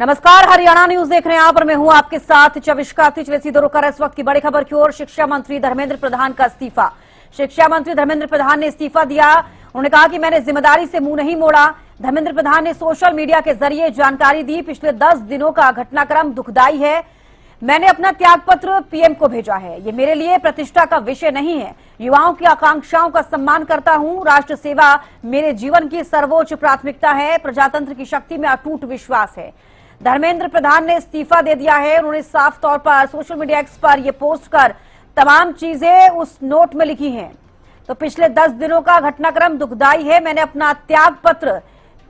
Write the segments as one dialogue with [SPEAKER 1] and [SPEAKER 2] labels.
[SPEAKER 1] नमस्कार, हरियाणा न्यूज देख रहे हैं आप और मैं हूं आपके साथ चविष्का रुक इस वक्त की बड़ी खबर की ओर। शिक्षा मंत्री धर्मेंद्र प्रधान का इस्तीफा। शिक्षा मंत्री धर्मेंद्र प्रधान ने इस्तीफा दिया। उन्होंने कहा कि मैंने जिम्मेदारी से मुंह नहीं मोड़ा। धर्मेंद्र प्रधान ने सोशल मीडिया के जरिए जानकारी दी। पिछले 10 दिनों का घटनाक्रम दुखदाई है। मैंने अपना त्यागपत्र पीएम को भेजा है। ये मेरे लिए प्रतिष्ठा का विषय नहीं है। युवाओं की आकांक्षाओं का सम्मान करता हूं। राष्ट्र सेवा मेरे जीवन की सर्वोच्च प्राथमिकता है। प्रजातंत्र की शक्ति में अटूट विश्वास है। धर्मेंद्र प्रधान ने इस्तीफा दे दिया है। उन्होंने साफ तौर पर सोशल मीडिया एक्स पर यह पोस्ट कर तमाम चीजें उस नोट में लिखी हैं। तो पिछले 10 दिनों का घटनाक्रम दुखदाई है। मैंने अपना त्याग पत्र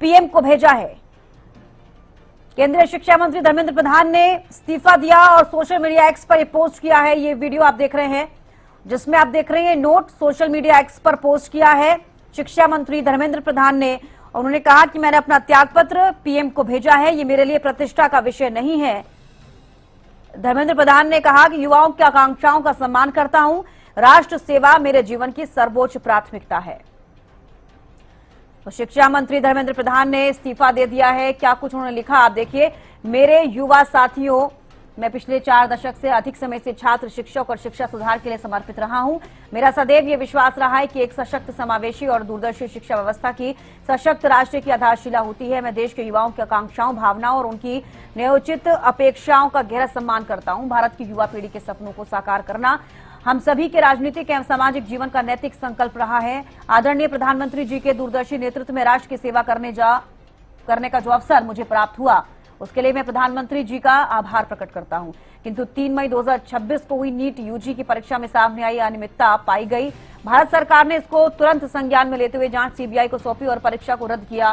[SPEAKER 1] पीएम को भेजा है। केंद्रीय शिक्षा मंत्री धर्मेंद्र प्रधान ने इस्तीफा दिया और सोशल मीडिया एक्स पर यह पोस्ट किया है। ये वीडियो आप देख रहे हैं जिसमें आप देख रहे हैं नोट सोशल मीडिया एक्स पर पोस्ट किया है शिक्षा मंत्री धर्मेंद्र प्रधान ने। उन्होंने कहा कि मैंने अपना त्यागपत्र पीएम को भेजा है। ये मेरे लिए प्रतिष्ठा का विषय नहीं है। धर्मेंद्र प्रधान ने कहा कि युवाओं की आकांक्षाओं का सम्मान करता हूं। राष्ट्र सेवा मेरे जीवन की सर्वोच्च प्राथमिकता है। तो शिक्षा मंत्री धर्मेंद्र प्रधान ने इस्तीफा दे दिया है। क्या कुछ उन्होंने लिखा आप देखिए। मेरे युवा साथियों, मैं पिछले 4 दशक से अधिक समय से छात्र, शिक्षक और शिक्षा सुधार के लिए समर्पित रहा हूं। मेरा सदैव ये विश्वास रहा है कि एक सशक्त, समावेशी और दूरदर्शी शिक्षा व्यवस्था की सशक्त राष्ट्र की आधारशिला होती है। मैं देश के युवाओं की आकांक्षाओं, भावनाओं और उनकी न्यायोचित अपेक्षाओं का गहरा सम्मान करता हूं। भारत की युवा पीढ़ी के सपनों को साकार करना हम सभी के राजनीतिक एवं सामाजिक जीवन का नैतिक संकल्प रहा है। आदरणीय प्रधानमंत्री जी के दूरदर्शी नेतृत्व में राष्ट्र की सेवा करने का जो अवसर मुझे प्राप्त हुआ, उसके लिए मैं प्रधानमंत्री जी का आभार प्रकट करता हूं। किंतु 3 मई 2026 को हुई नीट यूजी की परीक्षा में सामने आई अनियमितता पाई गई। भारत सरकार ने इसको तुरंत संज्ञान में लेते हुए जांच सीबीआई को सौंपी और परीक्षा को रद्द किया।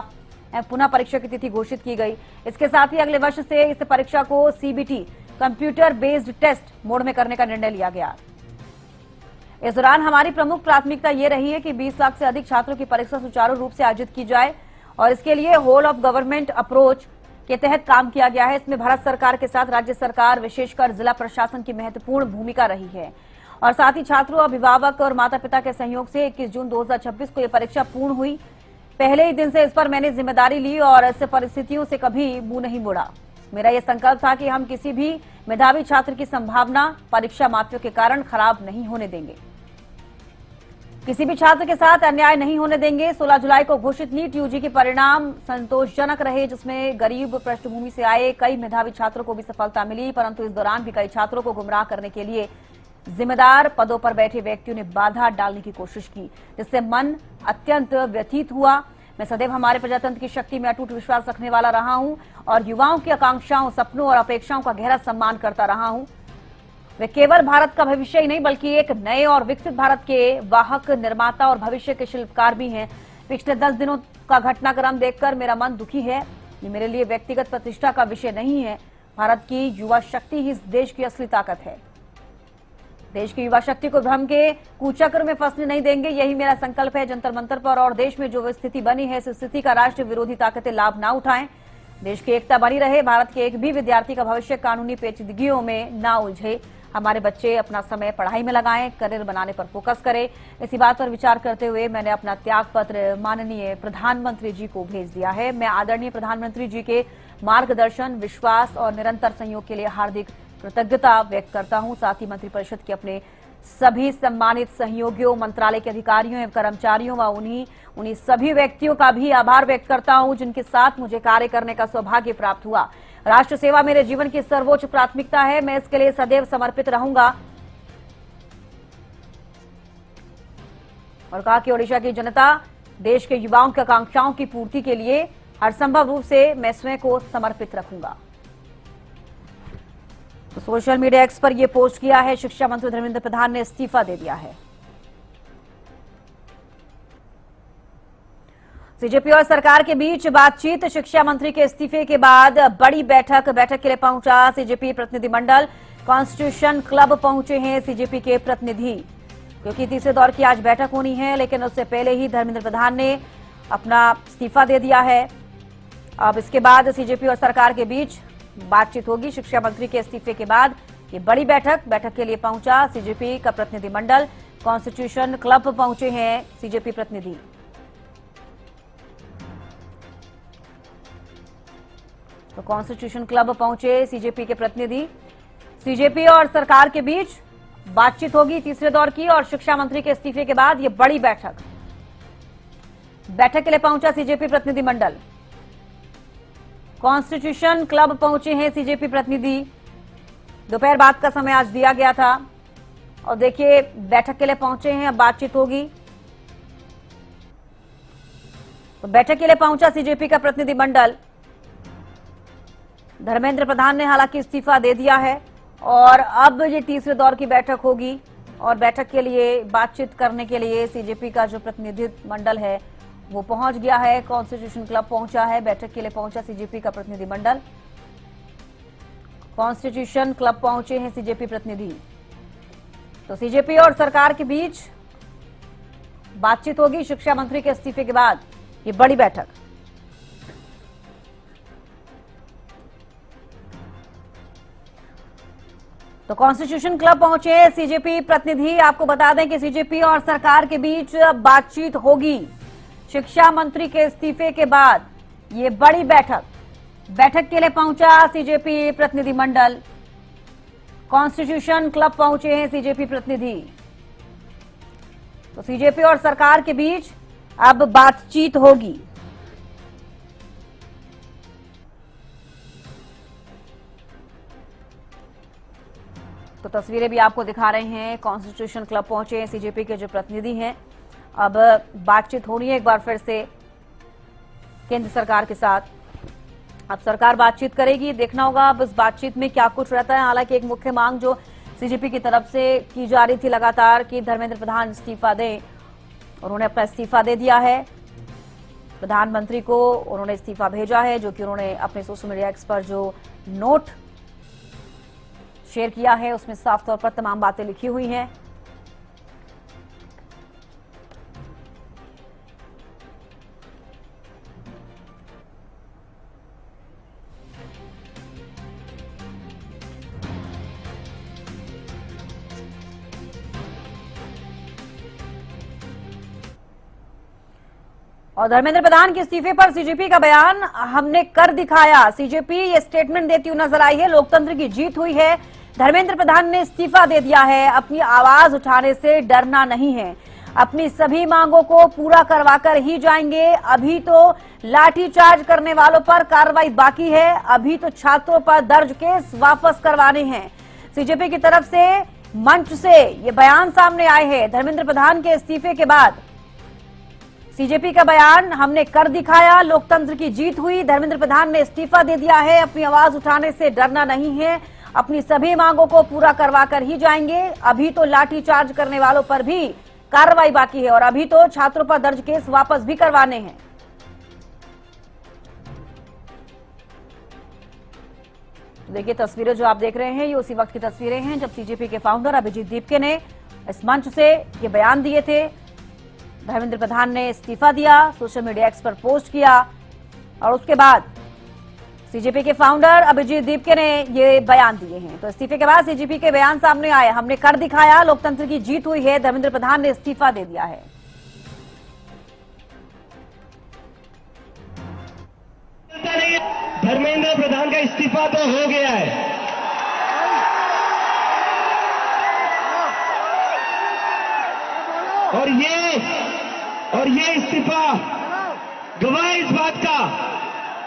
[SPEAKER 1] पुनः परीक्षा की तिथि घोषित की गई। इसके साथ ही अगले वर्ष से इस परीक्षा को CBT computer based test mode में करने का निर्णय लिया गया। इस दौरान हमारी प्रमुख प्राथमिकता ये रही है कि 20 लाख से अधिक छात्रों की परीक्षा सुचारू रूप से आयोजित की जाए और इसके लिए होल ऑफ गवर्नमेंट अप्रोच के तहत काम किया गया है। इसमें भारत सरकार के साथ राज्य सरकार, विशेषकर जिला प्रशासन की महत्वपूर्ण भूमिका रही है और साथ ही छात्रों, अभिभावक और माता पिता के सहयोग से 21 जून 2026 को यह परीक्षा पूर्ण हुई। पहले ही दिन से इस पर मैंने जिम्मेदारी ली और ऐसे परिस्थितियों से कभी मुंह नहीं मोड़ा। मेरा यह संकल्प था कि हम किसी भी मेधावी छात्र की संभावना परीक्षा माफियों के कारण खराब नहीं होने देंगे। किसी भी छात्र के साथ अन्याय नहीं होने देंगे। 16 जुलाई को घोषित नीट यूजी के परिणाम संतोषजनक रहे, जिसमें गरीब पृष्ठभूमि से आए कई मेधावी छात्रों को भी सफलता मिली, परंतु इस दौरान भी कई छात्रों को गुमराह करने के लिए जिम्मेदार पदों पर बैठे व्यक्तियों ने बाधा डालने की कोशिश की, जिससे मन अत्यंत व्यथित हुआ। मैं सदैव हमारे प्रजातंत्र की शक्ति में अटूट विश्वास रखने वाला रहा हूं और युवाओं की आकांक्षाओं, सपनों और अपेक्षाओं का गहरा सम्मान करता रहा हूं। वे केवल भारत का भविष्य ही नहीं बल्कि एक नए और विकसित भारत के वाहक, निर्माता और भविष्य के शिल्पकार भी हैं। पिछले 10 दिनों का घटनाक्रम देखकर मेरा मन दुखी है। ये मेरे लिए व्यक्तिगत प्रतिष्ठा का विषय नहीं है। भारत की युवा शक्ति ही इस देश की असली ताकत है। देश की युवा शक्ति को भ्रम के कुचक्र में फंसने नहीं देंगे, यही मेरा संकल्प है। जंतर मंतर पर और देश में जो स्थिति बनी है, इस स्थिति का राष्ट्र विरोधी ताकतें लाभ ना उठाएं। देश की एकता बनी रहे। भारत के एक भी विद्यार्थी का भविष्य कानूनी पेचीदगियों में ना उलझे। हमारे बच्चे अपना समय पढ़ाई में लगाएं, करियर बनाने पर फोकस करें। इसी बात पर विचार करते हुए मैंने अपना त्याग पत्र माननीय प्रधानमंत्री जी को भेज दिया है। मैं आदरणीय प्रधानमंत्री जी के मार्गदर्शन, विश्वास और निरंतर सहयोग के लिए हार्दिक कृतज्ञता व्यक्त करता हूं। साथ ही मंत्रिपरिषद के अपने सभी सम्मानित सहयोगियों, मंत्रालय के अधिकारियों एवं कर्मचारियों व उन्हीं सभी व्यक्तियों का भी आभार व्यक्त करता हूं जिनके साथ मुझे कार्य करने का सौभाग्य प्राप्त हुआ। राष्ट्र सेवा मेरे जीवन की सर्वोच्च प्राथमिकता है। मैं इसके लिए सदैव समर्पित रहूंगा। और कहा कि ओडिशा की जनता, देश के युवाओं की आकांक्षाओं की पूर्ति के लिए हर संभव रूप से मैं स्वयं को समर्पित रखूंगा। तो सोशल मीडिया एक्स पर यह पोस्ट किया है। शिक्षा मंत्री धर्मेंद्र प्रधान ने इस्तीफा दे दिया है। सीजेपी और सरकार के बीच बातचीत। शिक्षा मंत्री के इस्तीफे के बाद बड़ी बैठक के लिए पहुंचा सीजेपी प्रतिनिधिमंडल। कॉन्स्टिट्यूशन क्लब पहुंचे हैं सीजेपी के प्रतिनिधि, क्योंकि तीसरे दौर की आज बैठक होनी है, लेकिन उससे पहले ही धर्मेंद्र प्रधान ने अपना इस्तीफा दे दिया है। अब इसके बाद सीजेपी और सरकार के बीच बातचीत होगी। शिक्षा मंत्री के इस्तीफे के बाद ये बड़ी बैठक के लिए पहुंचा सीजेपी का प्रतिनिधिमंडल। कॉन्स्टिट्यूशन क्लब पहुंचे हैं सीजेपी प्रतिनिधि। तो कॉन्स्टिट्यूशन क्लब पहुंचे सीजेपी के प्रतिनिधि। सीजेपी और सरकार के बीच बातचीत होगी तीसरे दौर की, और शिक्षा मंत्री के इस्तीफे के बाद ये बड़ी बैठक के लिए पहुंचा सीजेपी प्रतिनिधिमंडल। कॉन्स्टिट्यूशन क्लब पहुंचे हैं सीजेपी प्रतिनिधि। दोपहर बाद का समय आज दिया गया था, और देखिए बैठक के लिए पहुंचे हैं, अब बातचीत होगी। तो बैठक के लिए पहुंचा सीजेपी का प्रतिनिधिमंडल। धर्मेंद्र प्रधान ने हालांकि इस्तीफा दे दिया है, और अब ये तीसरे दौर की बैठक होगी, और बैठक के लिए बातचीत करने के लिए सीजेपी का जो प्रतिनिधिमंडल है वो पहुंच गया है। कॉन्स्टिट्यूशन क्लब पहुंचा है, बैठक के लिए पहुंचा सीजेपी का प्रतिनिधिमंडल। कॉन्स्टिट्यूशन क्लब पहुंचे हैं सीजेपी प्रतिनिधि। तो सीजेपी और सरकार के बीच बातचीत होगी शिक्षा मंत्री के इस्तीफे के बाद, ये बड़ी बैठक। तो कॉन्स्टिट्यूशन क्लब पहुंचे सीजेपी प्रतिनिधि। आपको बता दें कि सीजेपी और सरकार के बीच बातचीत होगी शिक्षा मंत्री के इस्तीफे के बाद, ये बड़ी बैठक के लिए पहुंचा सीजेपी प्रतिनिधिमंडल। कॉन्स्टिट्यूशन क्लब पहुंचे हैं सीजेपी प्रतिनिधि। तो सीजेपी और सरकार के बीच अब बातचीत होगी। तो तस्वीरें भी आपको दिखा रहे हैं। कॉन्स्टिट्यूशन क्लब पहुंचे हैं सीजेपी के जो प्रतिनिधि हैं। अब बातचीत होनी है एक बार फिर से केंद्र सरकार के साथ। अब सरकार बातचीत करेगी, देखना होगा अब इस बातचीत में क्या कुछ रहता है। हालांकि एक मुख्य मांग जो सीजेपी की तरफ से की जा रही थी लगातार कि धर्मेंद्र प्रधान इस्तीफा दें, उन्होंने अपना इस्तीफा दे दिया है। प्रधानमंत्री को उन्होंने इस्तीफा भेजा है, जो कि उन्होंने अपने सोशल मीडिया एक्स पर जो नोट शेयर किया है उसमें साफ तौर पर तमाम बातें लिखी हुई हैं। और धर्मेंद्र प्रधान के इस्तीफे पर सीजेपी का बयान, हमने कर दिखाया। सीजेपी ये स्टेटमेंट देती हुई नजर आई है, लोकतंत्र की जीत हुई है, धर्मेंद्र प्रधान ने इस्तीफा दे दिया है, अपनी आवाज उठाने से डरना नहीं है, अपनी सभी मांगों को पूरा करवाकर ही जाएंगे। अभी तो लाठीचार्ज करने वालों पर कार्रवाई बाकी है, अभी तो छात्रों पर दर्ज केस वापस करवाने हैं। सीजेपी की तरफ से मंच से ये बयान सामने आए हैं धर्मेंद्र प्रधान के इस्तीफे के बाद। सीजेपी का बयान, हमने कर दिखाया, लोकतंत्र की जीत हुई, धर्मेंद्र प्रधान ने इस्तीफा दे दिया है, अपनी आवाज उठाने से डरना नहीं है, अपनी सभी मांगों को पूरा करवाकर ही जाएंगे। अभी तो लाठीचार्ज करने वालों पर भी कार्रवाई बाकी है, और अभी तो छात्रों पर दर्ज केस वापस भी करवाने हैं। देखिए तस्वीरें जो आप देख रहे हैं ये उसी वक्त की तस्वीरें हैं जब सीजेपी के फाउंडर अभिजीत दीपके ने इस मंच से ये बयान दिए थे। धर्मेंद्र प्रधान ने इस्तीफा दिया, सोशल मीडिया एक्स पर पोस्ट किया, और उसके बाद सीजेपी के फाउंडर अभिजीत दीपके ने ये बयान दिए हैं। तो इस्तीफे के बाद सीजेपी के बयान सामने आए, हमने कर दिखाया, लोकतंत्र की जीत हुई है, धर्मेंद्र प्रधान ने इस्तीफा दे दिया है।
[SPEAKER 2] धर्मेंद्र प्रधान का इस्तीफा तो हो गया है, और ये इस्तीफा गवाह इस बात का,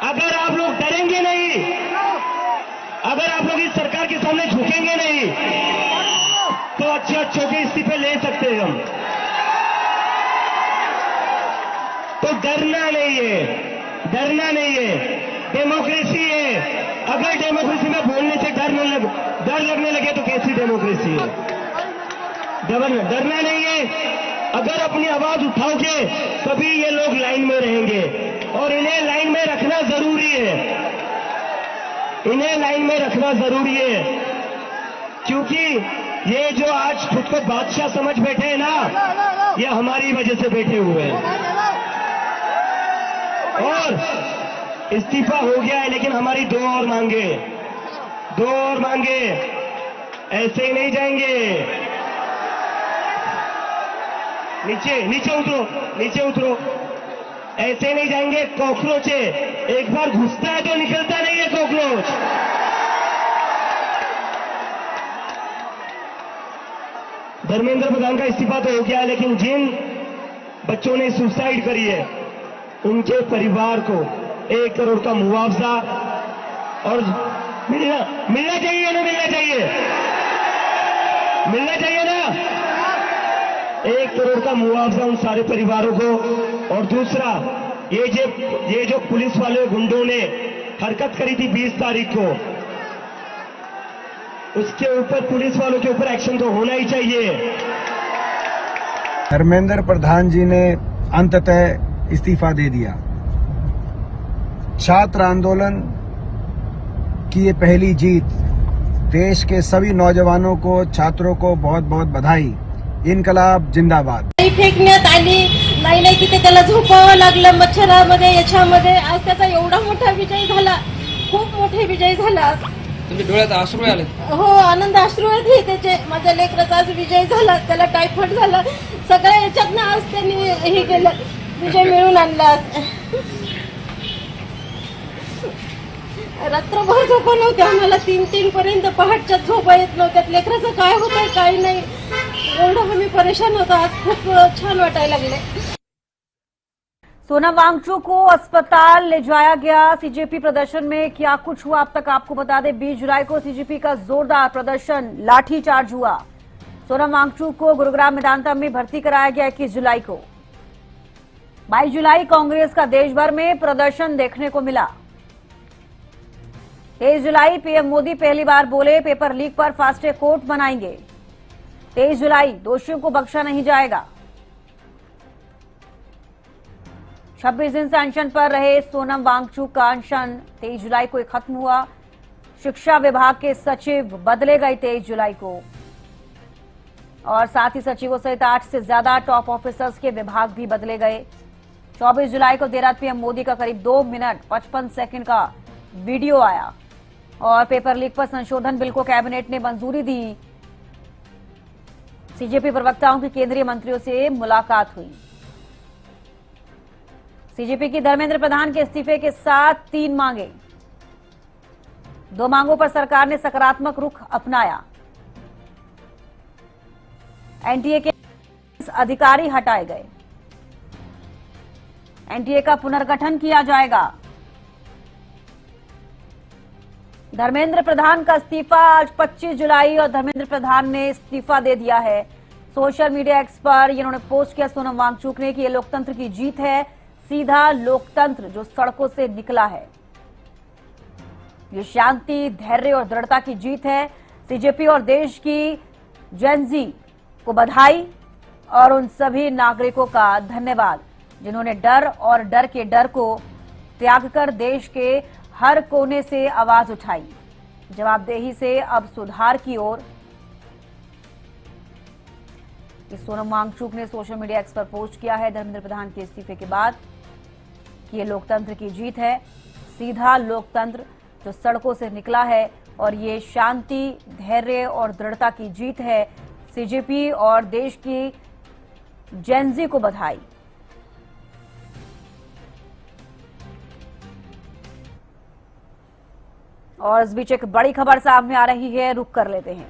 [SPEAKER 2] अगर आप लोग डरेंगे नहीं, अगर आप लोग इस सरकार के सामने झुकेंगे नहीं, तो अच्छे के इस्तीफे ले सकते हैं हम। तो डरना नहीं है, डरना नहीं है, डेमोक्रेसी है। अगर डेमोक्रेसी में बोलने से डर लगने लगे तो कैसी डेमोक्रेसी है? डरना नहीं है। अगर अपनी आवाज उठाओगे तभी ये लोग लाइन में रहेंगे, और इन्हें लाइन में रखना जरूरी है, इन्हें लाइन में रखना जरूरी है, क्योंकि ये जो आज खुद को बादशाह समझ बैठे हैं ना, ये हमारी वजह से बैठे हुए हैं। और इस्तीफा हो गया है, लेकिन हमारी दो और मांगे, ऐसे ही नहीं जाएंगे। नीचे उतरो, ऐसे नहीं जाएंगे। कॉकरोच है, एक बार घुसता है तो निकलता नहीं है कॉकरोच। धर्मेंद्र प्रधान का इस्तीफा तो हो गया, लेकिन जिन बच्चों ने सुसाइड करी है उनके परिवार को 1 करोड़ का मुआवजा और मिलना चाहिए ना, मिलना चाहिए, मिलना चाहिए ना, 1 करोड़ का मुआवजा उन सारे परिवारों को। और दूसरा, ये जो पुलिस वाले गुंडों ने हरकत करी थी 20 तारीख को, उसके ऊपर पुलिस वालों के ऊपर एक्शन तो होना ही चाहिए।
[SPEAKER 3] धर्मेंद्र प्रधान जी ने अंततः इस्तीफा दे दिया। छात्र आंदोलन की ये पहली जीत। देश के सभी नौजवानों को, छात्रों को बहुत बहुत बधाई। इन्कलाब जिंदाबाद।
[SPEAKER 4] फेकण्यात आली नाही तिथे त्याला झोपावं लागलं मच्छरामध्ये याच्यामध्ये। आज त्याचा एवढा मोठा विजय झाला, खूप मोठे विजय झाला।
[SPEAKER 5] तुमच्या डोळ्यात अश्रू आले?
[SPEAKER 4] हो, आनंद अश्रू आहेत त्याचे। माझ्या लेकराचा आज विजय झाला, त्याला टायफॉइड झाला, सगळ्या याच्यातनं आज त्यांनी हे केलं, विजय मिळवून आणला। रात्रभर झोपा नव्हत्या आम्हाला, 3-3 पर्यंत पहाटच्या झोपा येत नव्हत्या। लेकराचं काय होतंय काय नाही, एवढं आम्ही परेशान होतो। आज खूप छान वाटायला लागले।
[SPEAKER 1] सोनम वांगचुक को अस्पताल ले जाया गया। सीजेपी प्रदर्शन में क्या कुछ हुआ अब तक आपको बता दें। 20 जुलाई को सीजेपी का जोरदार प्रदर्शन, लाठीचार्ज हुआ। सोनम वांगचुक को गुरुग्राम मेदांता में भर्ती कराया गया 21 जुलाई को। 22 जुलाई कांग्रेस का देश भर में प्रदर्शन देखने को मिला। 23 जुलाई पीएम मोदी पहली बार बोले, पेपर लीक पर फास्ट ट्रैक कोर्ट बनाएंगे। 23 जुलाई दोषियों को बख्शा नहीं जाएगा। 26 दिन से अनशन पर रहे सोनम वांगचुक का अनशन 23 जुलाई को खत्म हुआ। शिक्षा विभाग के सचिव बदले गए 23 जुलाई को, और साथ ही सचिवों सहित 8 से ज्यादा टॉप ऑफिसर्स के विभाग भी बदले गए। 24 जुलाई को देर रात पीएम मोदी का करीब 2 मिनट 55 सेकंड का वीडियो आया, और पेपर लीक पर संशोधन बिल को कैबिनेट ने मंजूरी दी। सीजेपी प्रवक्ताओं की केंद्रीय मंत्रियों से मुलाकात हुई। सीजेपी की धर्मेंद्र प्रधान के इस्तीफे के साथ 3 मांगे। 2 मांगों पर सरकार ने सकारात्मक रुख अपनाया। एनटीए के अधिकारी हटाए गए। एनटीए का पुनर्गठन किया जाएगा। धर्मेंद्र प्रधान का इस्तीफा आज 25 जुलाई, और धर्मेंद्र प्रधान ने इस्तीफा दे दिया है। सोशल मीडिया एक्स पर इन्होंने पोस्ट किया सोनम वांगचुक ने कि ये लोकतंत्र की जीत है, सीधा लोकतंत्र जो सड़कों से निकला है। ये शांति, धैर्य और दृढ़ता की जीत है। सीजेपी और देश की जेनजी को बधाई, और उन सभी नागरिकों का धन्यवाद जिन्होंने डर और डर के डर को त्याग कर देश के हर कोने से आवाज उठाई। जवाबदेही से अब सुधार की ओर। सोनम वांगचुक ने सोशल मीडिया एक्स पर पोस्ट किया है धर्मेंद्र प्रधान के इस्तीफे के बाद कि ये लोकतंत्र की जीत है, सीधा लोकतंत्र जो सड़कों से निकला है, और ये शांति, धैर्य और दृढ़ता की जीत है। सीजेपी और देश की जेनजी को बधाई। और इस बीच एक बड़ी खबर सामने आ रही है, रुक कर लेते हैं।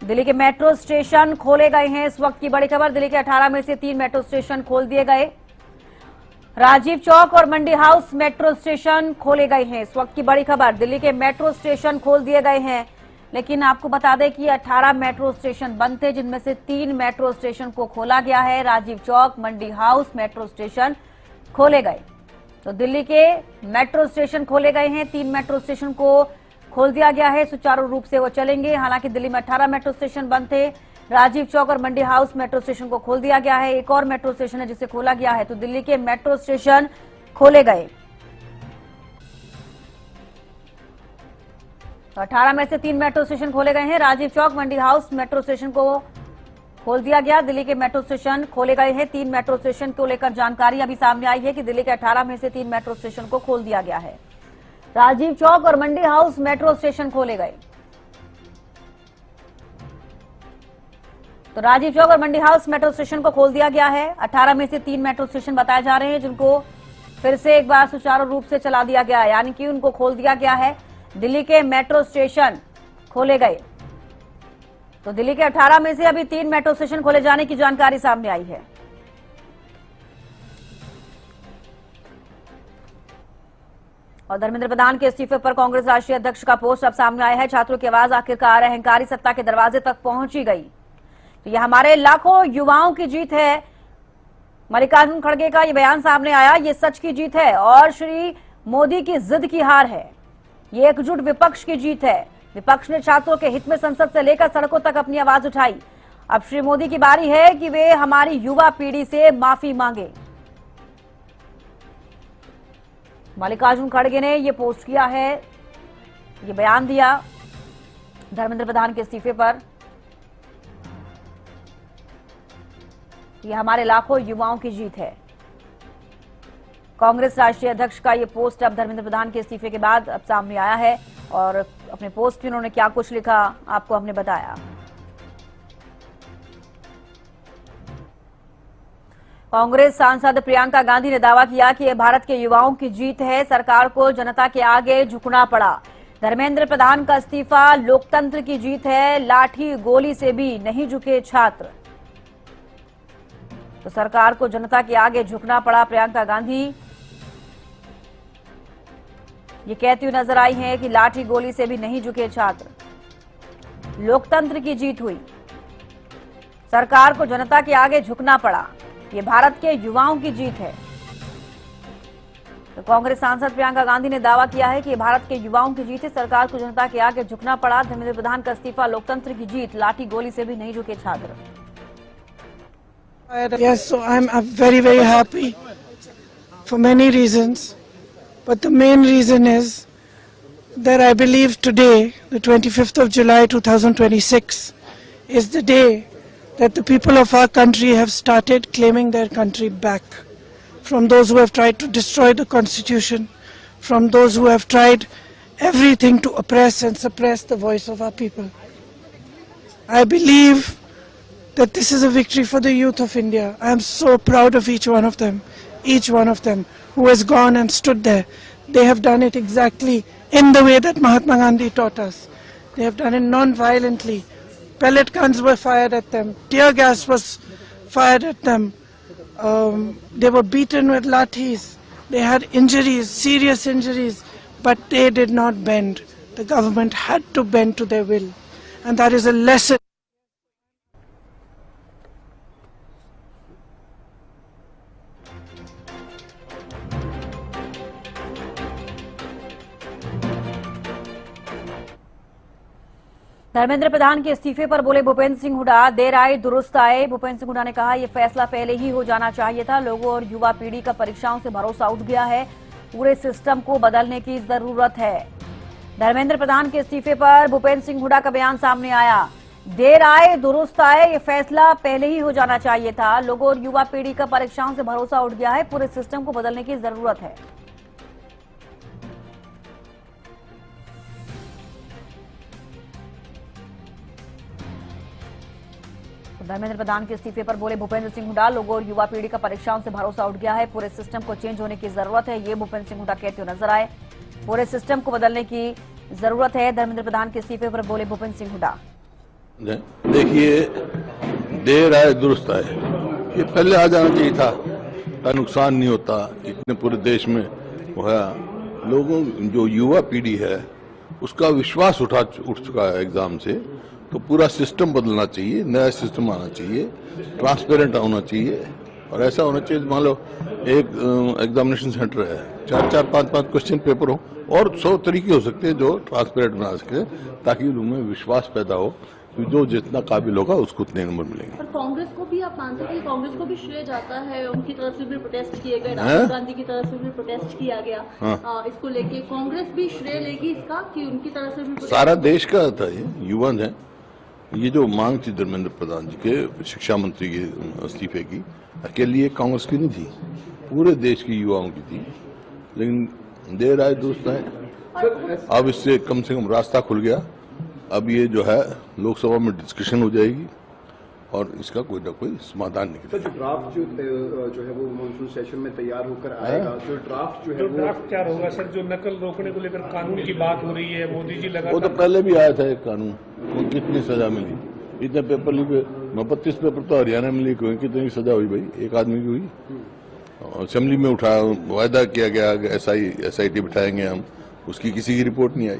[SPEAKER 1] दिल्ली के मेट्रो स्टेशन खोले गए हैं। इस वक्त की बड़ी खबर, दिल्ली के 18 में से 3 मेट्रो स्टेशन खोल दिए गए। राजीव चौक और मंडी हाउस मेट्रो स्टेशन खोले गए हैं। इस वक्त की बड़ी खबर, दिल्ली के मेट्रो स्टेशन खोल दिए गए हैं। लेकिन आपको बता दें कि 18 मेट्रो स्टेशन बंद थे, जिनमें से 3 मेट्रो स्टेशन को खोला गया है। राजीव चौक, मंडी हाउस मेट्रो स्टेशन खोले गए। तो दिल्ली के मेट्रो स्टेशन खोले गए हैं। 3 मेट्रो स्टेशन को खोल दिया गया है, सुचारू रूप से वो चलेंगे। हालांकि दिल्ली में 18 मेट्रो स्टेशन बंद थे। राजीव चौक और मंडी हाउस मेट्रो स्टेशन को खोल दिया गया है। एक और मेट्रो स्टेशन है जिसे खोला गया है। तो दिल्ली के मेट्रो स्टेशन खोले गए। तो 18 में से 3 मेट्रो स्टेशन खोले गए हैं। राजीव चौक, मंडी हाउस मेट्रो स्टेशन को खोल दिया गया। दिल्ली के मेट्रो स्टेशन खोले गए हैं। 3 मेट्रो स्टेशन को लेकर जानकारी अभी सामने आई है कि दिल्ली के 18 में से 3 मेट्रो स्टेशन को खोल दिया गया है। राजीव चौक और मंडी हाउस मेट्रो स्टेशन खोले गए। तो राजीव चौक और मंडी हाउस मेट्रो स्टेशन को खोल दिया गया है। 18 में से 3 मेट्रो स्टेशन बताए जा रहे हैं जिनको फिर से एक बार सुचारू रूप से चला दिया गया, यानी कि उनको खोल दिया गया है। दिल्ली के मेट्रो स्टेशन खोले गए। तो दिल्ली के 18 में से अभी 3 मेट्रो स्टेशन खोले जाने की जानकारी सामने आई है। और धर्मेंद्र प्रधान के इस्तीफे पर कांग्रेस राष्ट्रीय अध्यक्ष का पोस्ट अब सामने आया है। छात्रों की आवाज आखिरकार अहंकारी सत्ता के दरवाजे तक पहुंची गई। तो यह हमारे लाखों युवाओं की जीत है। मल्लिकार्जुन खड़गे का यह बयान सामने आया, ये सच की जीत है और श्री मोदी की जिद की हार है। ये एकजुट विपक्ष की जीत है। विपक्ष ने छात्रों के हित में संसद से लेकर सड़कों तक अपनी आवाज उठाई। अब श्री मोदी की बारी है कि वे हमारी युवा पीढ़ी से माफी मांगे। मल्लिकार्जुन खड़गे ने यह पोस्ट किया है, ये बयान दिया धर्मेंद्र प्रधान के इस्तीफे पर। यह हमारे लाखों युवाओं की जीत है। कांग्रेस राष्ट्रीय अध्यक्ष का यह पोस्ट अब धर्मेंद्र प्रधान के इस्तीफे के बाद अब सामने आया है और अपने पोस्ट में उन्होंने क्या कुछ लिखा आपको हमने बताया। कांग्रेस सांसद प्रियंका गांधी ने दावा किया कि यह भारत के युवाओं की जीत है। सरकार को जनता के आगे झुकना पड़ा। धर्मेंद्र प्रधान का इस्तीफा लोकतंत्र की जीत है। लाठी गोली से भी नहीं झुके छात्र। तो सरकार को जनता के आगे झुकना पड़ा। प्रियंका गांधी ये कहती हुई नजर आई हैं कि लाठी गोली से भी नहीं झुके छात्र। लोकतंत्र की जीत हुई। सरकार को जनता के आगे झुकना पड़ा। ये भारत के युवाओं की जीत है। तो कांग्रेस सांसद प्रियंका गांधी ने दावा किया है कि भारत के युवाओं की जीत है। सरकार को जनता के आगे झुकना पड़ा। धर्मेंद्र प्रधान का इस्तीफा लोकतंत्र की जीत। लाठी गोली से भी नहीं झुके छात्र।
[SPEAKER 6] Yes, so I'm very, very happy for many reasons. But the main reason is that I believe today, the 25th of July 2026, is the day that the people of our country have started claiming their country back from those who have tried to destroy the Constitution, from those who have tried everything to oppress and suppress the voice of our people. I believe that this is a victory for the youth of India. I am so proud of each one of them who has gone and stood there. They have done it exactly in the way that Mahatma Gandhi taught us. They have done it non-violently. Pellet guns were fired at them. Tear gas was fired at them. They were beaten with lathis. They had injuries, serious injuries, but they did not bend. The government had to bend to their will. And that is a lesson.
[SPEAKER 1] Dharmendra Pradhan के इस्तीफे पर बोले भूपेंद्र सिंह हुड्डा, देर आए दुरुस्त आए। भूपेंद्र सिंह हुड्डा ने कहा यह फैसला पहले ही हो जाना चाहिए था। लोगों और युवा पीढ़ी का परीक्षाओं से भरोसा उठ गया है। पूरे सिस्टम को बदलने की जरूरत है। धर्मेंद्र प्रधान के इस्तीफे पर भूपेंद्र सिंह हुड्डा का बयान सामने आया। देर आए दुरुस्त आए, ये फैसला पहले ही हो जाना चाहिए था। लोगों और युवा पीढ़ी का परीक्षाओं से भरोसा उठ गया है। पूरे सिस्टम को बदलने की जरूरत है। धर्मेंद्र प्रधान के इस्तीफे पर बोले भूपेंद्र सिंह हुड्डा, लोगों और युवा पीढ़ी का परीक्षाओं से भरोसा उठ गया है। पूरे सिस्टम को चेंज होने की जरूरत है। ये भूपेंद्र सिंह हुड्डा कहते हुए नजर आए। पूरे सिस्टम को बदलने की जरूरत है। धर्मेंद्र प्रधान के इस्तीफे पर बोले भूपेंद्र सिंह हुड्डा।
[SPEAKER 7] देखिए, देर आए दुरुस्त आए, ये पहले आ जाना चाहिए था। का नुकसान नहीं होता। इतने पूरे देश में वो है, लोगों जो युवा पीढ़ी है उसका विश्वास उठ चुका है एग्जाम से। तो पूरा सिस्टम बदलना चाहिए, नया सिस्टम आना चाहिए, ट्रांसपेरेंट होना चाहिए। और ऐसा होना चाहिए, मान लो एक एग्जामिनेशन सेंटर है, 4-4, 5-5 क्वेश्चन पेपर हो और 100 तरीके हो सकते हैं जो ट्रांसपेरेंट बना सके, ताकि उनमें विश्वास पैदा हो कि जो जितना काबिल होगा उसको उतने नंबर मिलेंगे।
[SPEAKER 4] पर कांग्रेस को भी आप मानते हैं कि कांग्रेस को भी श्रेय जाता है? उनकी तरफ से भी प्रोटेस्ट किए गए, राहुल गांधी की तरफ से भी प्रोटेस्ट किया गया। इसको लेके कांग्रेस भी श्रेय लेगी इसका कि उनकी तरफ से भी? सारा
[SPEAKER 7] देश का था ये, युवा है। ये जो मांग थी धर्मेंद्र प्रधान जी के शिक्षा मंत्री के इस्तीफे की, अकेली कांग्रेस की नहीं थी, पूरे देश की युवाओं की थी। लेकिन देर आए दुरुस्त आए। अब इससे कम से कम रास्ता खुल गया। अब ये जो है लोकसभा में डिस्कशन हो जाएगी और इसका कोई ना कोई समाधान निकले।
[SPEAKER 8] जो ड्राफ्ट जो है वो मानसून सेशन में तैयार होकर आएगा, जो ड्राफ्ट जो है वो
[SPEAKER 9] ड्राफ्ट क्या होगा सर? जो नकल रोकने को लेकर कानून की बात हो रही है, मोदी जी लगातार,
[SPEAKER 7] वो तो पहले भी आया था एक कानून, वो कितनी सजा मिली, इतने पेपर लीक, 32 पेपर तो हरियाणा में लीक हुए, कितनी सजा हुई भाई, एक आदमी की हुई। असेंबली में उठा वायदा किया गया SIT बिठाएंगे हम, उसकी किसी की रिपोर्ट नहीं आई।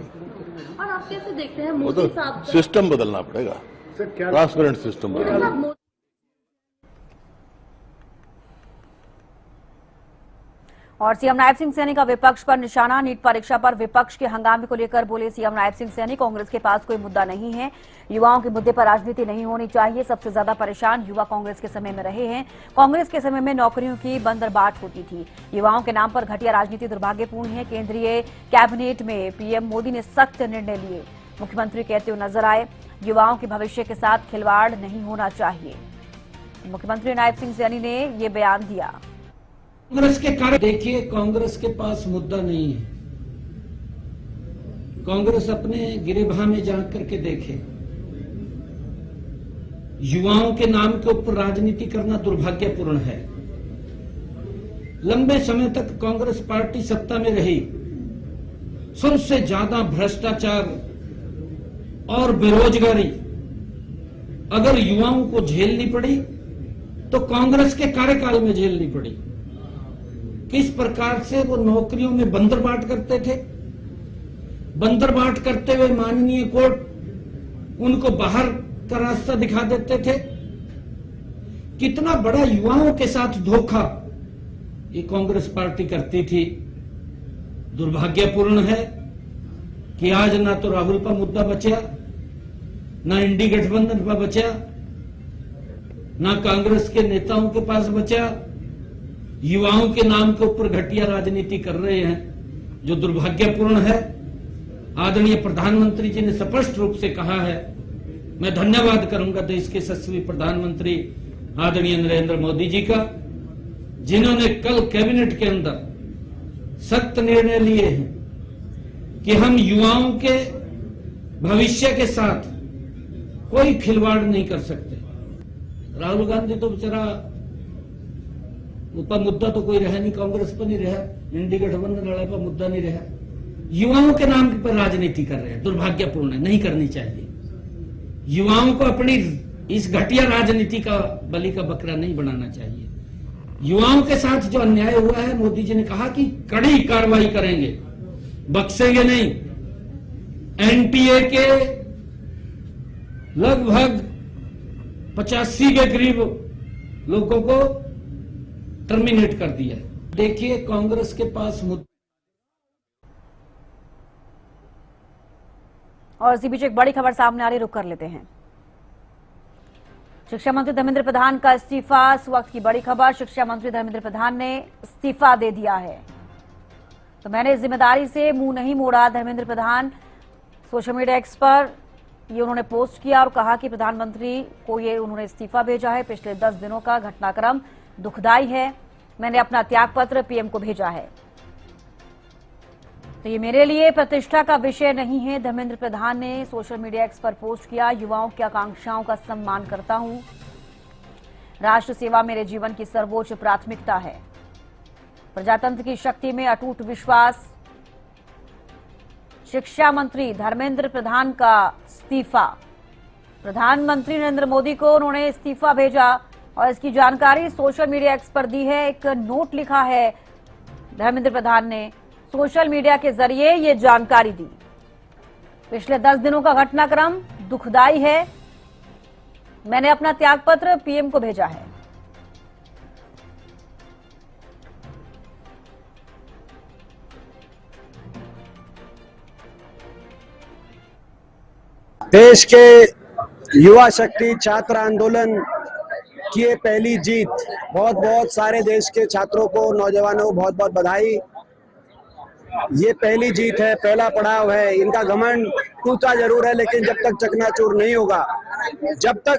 [SPEAKER 4] और आप कैसे देखते हैं
[SPEAKER 7] वो
[SPEAKER 4] मोदी
[SPEAKER 7] तो
[SPEAKER 4] साहब
[SPEAKER 7] सिस्टम बदलना पड़ेगा, ट्रांसपेरेंट सिस्टम बदलना।
[SPEAKER 1] और सीएम नायब सिंह सैनी का विपक्ष पर निशाना। नीट परीक्षा पर विपक्ष के हंगामे को लेकर बोले सीएम नायब सिंह सैनी, कांग्रेस के पास कोई मुद्दा नहीं है, युवाओं के मुद्दे पर राजनीति नहीं होनी चाहिए। सबसे ज्यादा परेशान युवा कांग्रेस के समय में रहे हैं। कांग्रेस के समय में नौकरियों की बंदरबाट होती थी, युवाओं के नाम पर घटिया राजनीति दुर्भाग्यपूर्ण है। केंद्रीय कैबिनेट में पीएम मोदी ने सख्त निर्णय लिए, मुख्यमंत्री कहते हुए नजर आए, युवाओं के भविष्य के साथ खिलवाड़ नहीं होना चाहिए। मुख्यमंत्री नायब सिंह सैनी ने ये बयान दिया।
[SPEAKER 10] कांग्रेस के कार्य देखिए, कांग्रेस के पास मुद्दा नहीं है। कांग्रेस अपने गिरेबान में झांक करके देखे, युवाओं के नाम के ऊपर राजनीति करना दुर्भाग्यपूर्ण है। लंबे समय तक कांग्रेस पार्टी सत्ता में रही, सबसे ज्यादा भ्रष्टाचार और बेरोजगारी अगर युवाओं को झेलनी पड़ी तो कांग्रेस के कार्यकाल में झेलनी पड़ी। किस प्रकार से वो नौकरियों में बंदरबाट करते थे, बंदरबाट करते हुए माननीय कोर्ट उनको बाहर का रास्ता दिखा देते थे। कितना बड़ा युवाओं के साथ धोखा ये कांग्रेस पार्टी करती थी। दुर्भाग्यपूर्ण है कि आज ना तो राहुल का मुद्दा बचा, ना इंडी गठबंधन पर बचा, ना कांग्रेस के नेताओं के पास बचा। युवाओं के नाम के ऊपर घटिया राजनीति कर रहे हैं, जो दुर्भाग्यपूर्ण है। आदरणीय प्रधानमंत्री जी ने स्पष्ट रूप से कहा है, मैं धन्यवाद करूंगा देश के यशस्वी प्रधानमंत्री आदरणीय नरेंद्र मोदी जी का, जिन्होंने कल कैबिनेट के अंदर सख्त निर्णय लिए हैं कि हम युवाओं के भविष्य के साथ कोई खिलवाड़ नहीं कर सकते। राहुल गांधी तो बेचारा ऊपर मुद्दा तो कोई रहा नहीं, कांग्रेस पर नहीं रहा, इंडी गठबंधन वाला पर मुद्दा नहीं रहा। युवाओं के नाम पर राजनीति कर रहे हैं, दुर्भाग्यपूर्ण है, नहीं करनी चाहिए। युवाओं को अपनी इस घटिया राजनीति का बलि का बकरा नहीं बनाना चाहिए। युवाओं के साथ जो अन्याय हुआ है, मोदी जी ने कहा कि कड़ी कार्रवाई करेंगे, बख्शेंगे नहीं। एनटीए के लगभग 85 के करीब लोगों को टर्मिनेट कर दिया। देखिए, कांग्रेस के पास मुद्दा।
[SPEAKER 1] और इसी बीच एक बड़ी खबर सामने आ रही, रुक कर लेते हैं। शिक्षा मंत्री धर्मेंद्र प्रधान का इस्तीफा, इस वक्त की बड़ी खबर। शिक्षा मंत्री धर्मेंद्र प्रधान ने इस्तीफा दे दिया है। तो मैंने जिम्मेदारी से मुंह नहीं मोड़ा, Dharmendra Pradhan social media x पर ये उन्होंने पोस्ट किया और कहा कि प्रधानमंत्री को ये उन्होंने इस्तीफा भेजा है। पिछले 10 दिनों का घटनाक्रम दुखदाई है, मैंने अपना त्यागपत्र पीएम को भेजा है। तो ये मेरे लिए प्रतिष्ठा का विषय नहीं है, धर्मेंद्र प्रधान ने सोशल मीडिया एक्स पर पोस्ट किया। युवाओं की आकांक्षाओं का सम्मान करता हूं, राष्ट्र सेवा मेरे जीवन की सर्वोच्च प्राथमिकता है। प्रजातंत्र की शक्ति में अटूट विश्वास। शिक्षा मंत्री धर्मेंद्र प्रधान का इस्तीफा, प्रधानमंत्री नरेंद्र मोदी को उन्होंने इस्तीफा भेजा और इसकी जानकारी सोशल मीडिया एक्स पर दी है। एक नोट लिखा है धर्मेंद्र प्रधान ने, सोशल मीडिया के जरिए ये जानकारी दी। पिछले 10 दिनों का घटनाक्रम दुखदाई है, मैंने अपना त्यागपत्र पीएम को भेजा है।
[SPEAKER 3] देश के युवा शक्ति छात्र आंदोलन की ये पहली जीत। बहुत बहुत सारे देश के छात्रों को, नौजवानों को बहुत बहुत बधाई। ये पहली जीत है, पहला पड़ाव है। इनका घमंड टूटा जरूर है, लेकिन जब तक चकनाचूर नहीं होगा, जब तक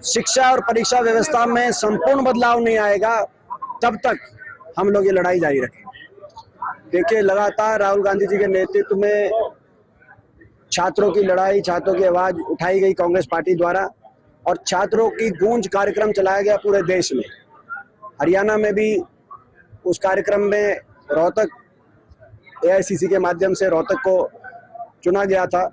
[SPEAKER 3] शिक्षा और परीक्षा व्यवस्था में संपूर्ण बदलाव नहीं आएगा, तब तक हम लोग ये लड़ाई जारी रखेंगे। देखिए, लगातार राहुल गांधी जी के नेतृत्व में छात्रों की लड़ाई, छात्रों की आवाज उठाई गई कांग्रेस पार्टी द्वारा, और छात्रों की गूंज कार्यक्रम चलाया गया पूरे देश में। हरियाणा में भी उस कार्यक्रम में रोहतक AICC के माध्यम से रोहतक को चुना गया था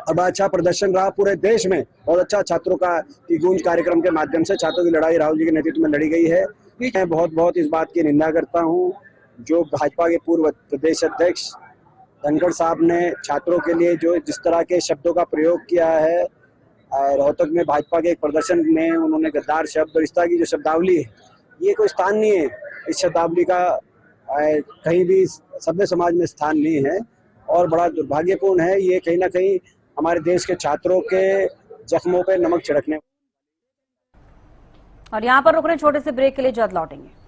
[SPEAKER 3] और बड़ा अच्छा प्रदर्शन रहा पूरे देश में। बहुत अच्छा छात्रों का की गूंज कार्यक्रम के माध्यम से छात्रों की लड़ाई राहुल जी के नेतृत्व में लड़ी गई है। मैं बहुत इस बात की निंदा करता हूं जो भाजपा के पूर्व प्रदेश अध्यक्ष धनखड़ साहब ने छात्रों के लिए जो जिस तरह के शब्दों का प्रयोग किया है। रोहतक में भाजपा के एक प्रदर्शन में उन्होंने गद्दार शब्द और इस तरह की जो शब्दावली है, ये कोई स्थान नहीं है। इस शब्दावली का कहीं भी सभ्य समाज में स्थान नहीं है और बड़ा दुर्भाग्यपूर्ण है। ये कहीं ना कहीं हमारे देश के छात्रों के जख्मों पे नमक छिड़कने।
[SPEAKER 1] और यहाँ पर रुकने छोटे से ब्रेक के लिए जल्द लौटेंगे।